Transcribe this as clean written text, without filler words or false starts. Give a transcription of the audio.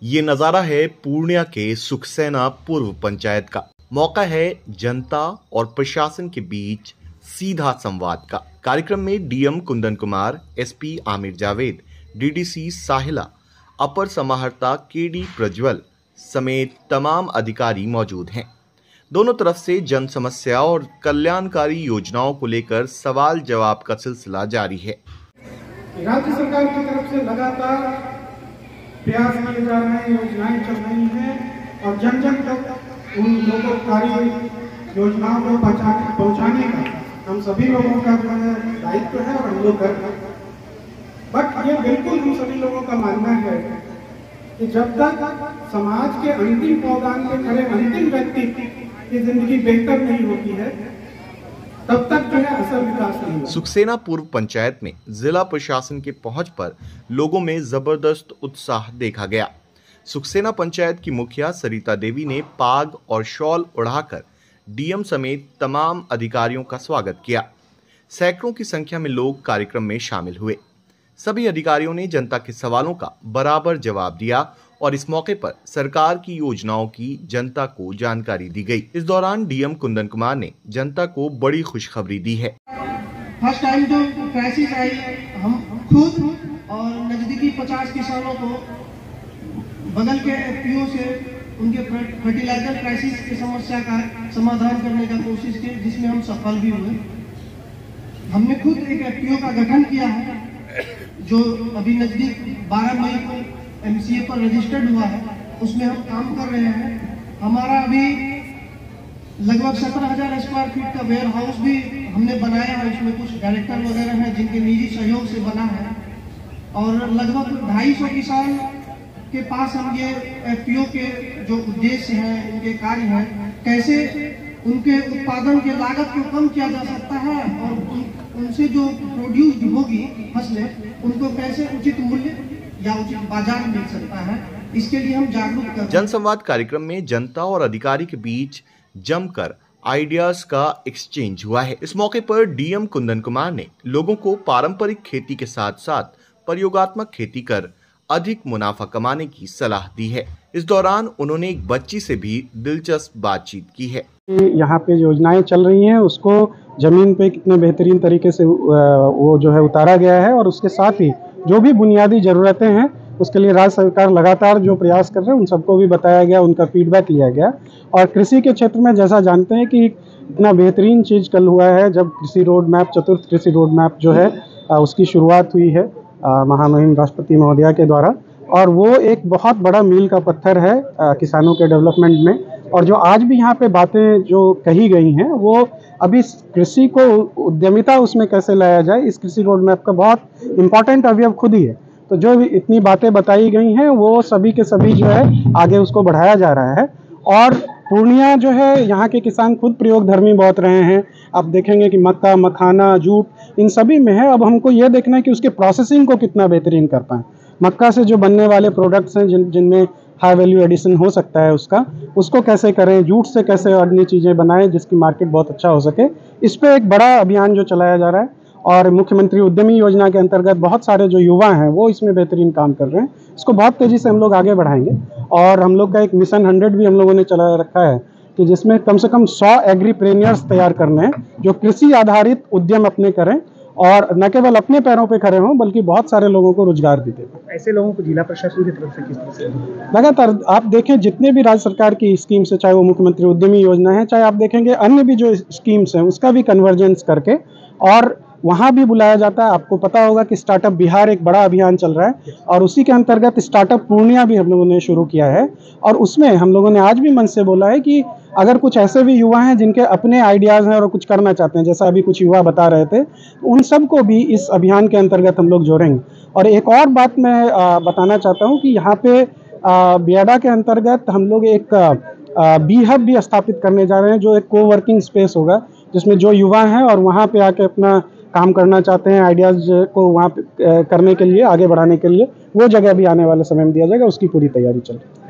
ये नजारा है पूर्णिया के सुखसेना पूर्व पंचायत का। मौका है जनता और प्रशासन के बीच सीधा संवाद का। कार्यक्रम में DM Kundan Kumar, SP Aamir Javed, DDC Sahila, अपर समाहर्ता केडी प्रज्वल समेत तमाम अधिकारी मौजूद हैं। दोनों तरफ से जन समस्या और कल्याणकारी योजनाओं को लेकर सवाल जवाब का सिलसिला जारी है। राज्य सरकार की तरफ से लगातार प्रयास किए जा रहे हैं, योजनाएं चल रही हैं और जन जन तक उन लोगों योजनाओं को पहुंचाने का हम सभी लोगों का दायित्व है और हम लोग कर रहे हैं। बट ये बिल्कुल हम सभी लोगों का मानना है कि जब तक समाज के अंतिम पावदान पे खड़े अंतिम व्यक्ति की जिंदगी बेहतर नहीं होती है, तब तक जो है असल विकास नहीं होगा। सुखसेना पूर्व पंचायत में जिला प्रशासन के पहुंच पर लोगों में जबरदस्त उत्साह देखा गया। सुखसेना पंचायत की मुखिया सरिता देवी ने पाग और शॉल उड़ाकर डीएम समेत तमाम अधिकारियों का स्वागत किया। सैकड़ों की संख्या में लोग कार्यक्रम में शामिल हुए। सभी अधिकारियों ने जनता के सवालों का बराबर जवाब दिया और इस मौके पर सरकार की योजनाओं की जनता को जानकारी दी गई। इस दौरान डीएम कुंदन कुमार ने जनता को बड़ी खुशखबरी दी है। फर्स्ट टाइम जो क्राइसिस आई, हम खुद और नजदीकी 50 किसानों को बगल के एफपीओ से उनके फर्टिलाइजर क्राइसिस की समस्या का समाधान करने का कोशिश की, जिसमें हम सफल भी हुए। हमने खुद एक एफपीओ का गठन किया है जो अभी नजदीक 12 मई को एमसीए पर रजिस्टर्ड हुआ है, उसमें हम काम कर रहे हैं। हमारा अभी लगभग 17,000 स्क्वायर फीट का वेयर हाउस भी हमने बनाया है, उसमें कुछ डायरेक्टर वगैरह हैं जिनके निजी सहयोग से बना है और लगभग 250 किसान के पास हम ये एफपीओ के जो उद्देश्य हैं, उनके कार्य हैं, कैसे उनके उत्पादन के लागत को कम किया जा सकता है और उनसे जो प्रोड्यूस होगी फसलें, उनको कैसे उचित मूल्य या उचित बाजार मिल सकता है, इसके लिए हम जागरूक कर। जनसंवाद कार्यक्रम में जनता और अधिकारी के बीच जमकर आइडियाज का एक्सचेंज हुआ है। इस मौके पर डीएम कुंदन कुमार ने लोगों को पारंपरिक खेती के साथ साथ प्रयोगात्मक खेती कर अधिक मुनाफा कमाने की सलाह दी है। इस दौरान उन्होंने एक बच्ची से भी दिलचस्प बातचीत की है। यहाँ पे योजनाएं चल रही हैं, उसको जमीन पे कितने बेहतरीन तरीके से वो जो है उतारा गया है और उसके साथ ही जो भी बुनियादी ज़रूरतें हैं उसके लिए राज्य सरकार लगातार जो प्रयास कर रहे हैं उन सबको भी बताया गया, उनका फीडबैक लिया गया। और कृषि के क्षेत्र में जैसा जानते हैं कि इतना बेहतरीन चीज़ कल हुआ है जब कृषि रोड मैप, चतुर्थ कृषि रोड मैप जो है उसकी शुरुआत हुई है महामहिम राष्ट्रपति महोदया के द्वारा, और वो एक बहुत बड़ा मील का पत्थर है किसानों के डेवलपमेंट में। और जो आज भी यहाँ पे बातें जो कही गई हैं वो अभी कृषि को उद्यमिता उसमें कैसे लाया जाए, इस कृषि रोड मैप का बहुत इम्पॉर्टेंट अवयव खुद ही है। तो जो इतनी बातें बताई गई हैं वो सभी के सभी जो है आगे उसको बढ़ाया जा रहा है। और पूर्णिया जो है, यहाँ के किसान खुद प्रयोगधर्मी बहुत रहे हैं। आप देखेंगे कि मक्का, मखाना, जूट इन सभी में है। अब हमको ये देखना है कि उसके प्रोसेसिंग को कितना बेहतरीन कर पाएँ। मक्का से जो बनने वाले प्रोडक्ट्स हैं जिनमें हाई वैल्यू एडिशन हो सकता है उसको कैसे करें, जूट से कैसे अन्य चीज़ें बनाएं जिसकी मार्केट बहुत अच्छा हो सके, इस पर एक बड़ा अभियान जो चलाया जा रहा है। और मुख्यमंत्री उद्यमी योजना के अंतर्गत बहुत सारे जो युवा हैं वो इसमें बेहतरीन काम कर रहे हैं। इसको बहुत तेज़ी से हम लोग आगे बढ़ाएंगे। और हम लोग का एक मिशन 100 भी हम लोगों ने चला रखा है कि जिसमें कम से कम 100 एग्रीप्रेन्योर्स तैयार करने हैं जो कृषि आधारित उद्यम अपने करें और न केवल अपने पैरों पे खड़े हों बल्कि बहुत सारे लोगों को रोजगार भी दें। ऐसे लोगों को जिला प्रशासन की तरफ से किस तरह से लगातार आप देखें जितने भी राज्य सरकार की स्कीम्स है, चाहे वो मुख्यमंत्री उद्यमी योजना है, चाहे आप देखेंगे अन्य भी जो स्कीम्स हैं उसका भी कन्वर्जेंस करके और वहाँ भी बुलाया जाता है। आपको पता होगा कि स्टार्टअप बिहार एक बड़ा अभियान चल रहा है और उसी के अंतर्गत स्टार्टअप पूर्णिया भी हम लोगों ने शुरू किया है। और उसमें हम लोगों ने आज भी मन से बोला है कि अगर कुछ ऐसे भी युवा हैं जिनके अपने आइडियाज़ हैं और कुछ करना चाहते हैं, जैसा अभी कुछ युवा बता रहे थे, उन सबको भी इस अभियान के अंतर्गत हम लोग जोड़ेंगे। और एक और बात मैं बताना चाहता हूँ कि यहाँ पे बियाडा के अंतर्गत हम लोग एक बी हब भी स्थापित करने जा रहे हैं जो एक कोवर्किंग स्पेस होगा जिसमें जो युवा हैं और वहाँ पे आके अपना काम करना चाहते हैं, आइडियाज़ को वहाँ पे करने के लिए, आगे बढ़ाने के लिए, वो जगह भी आने वाले समय में दिया जाएगा। उसकी पूरी तैयारी चल रही है।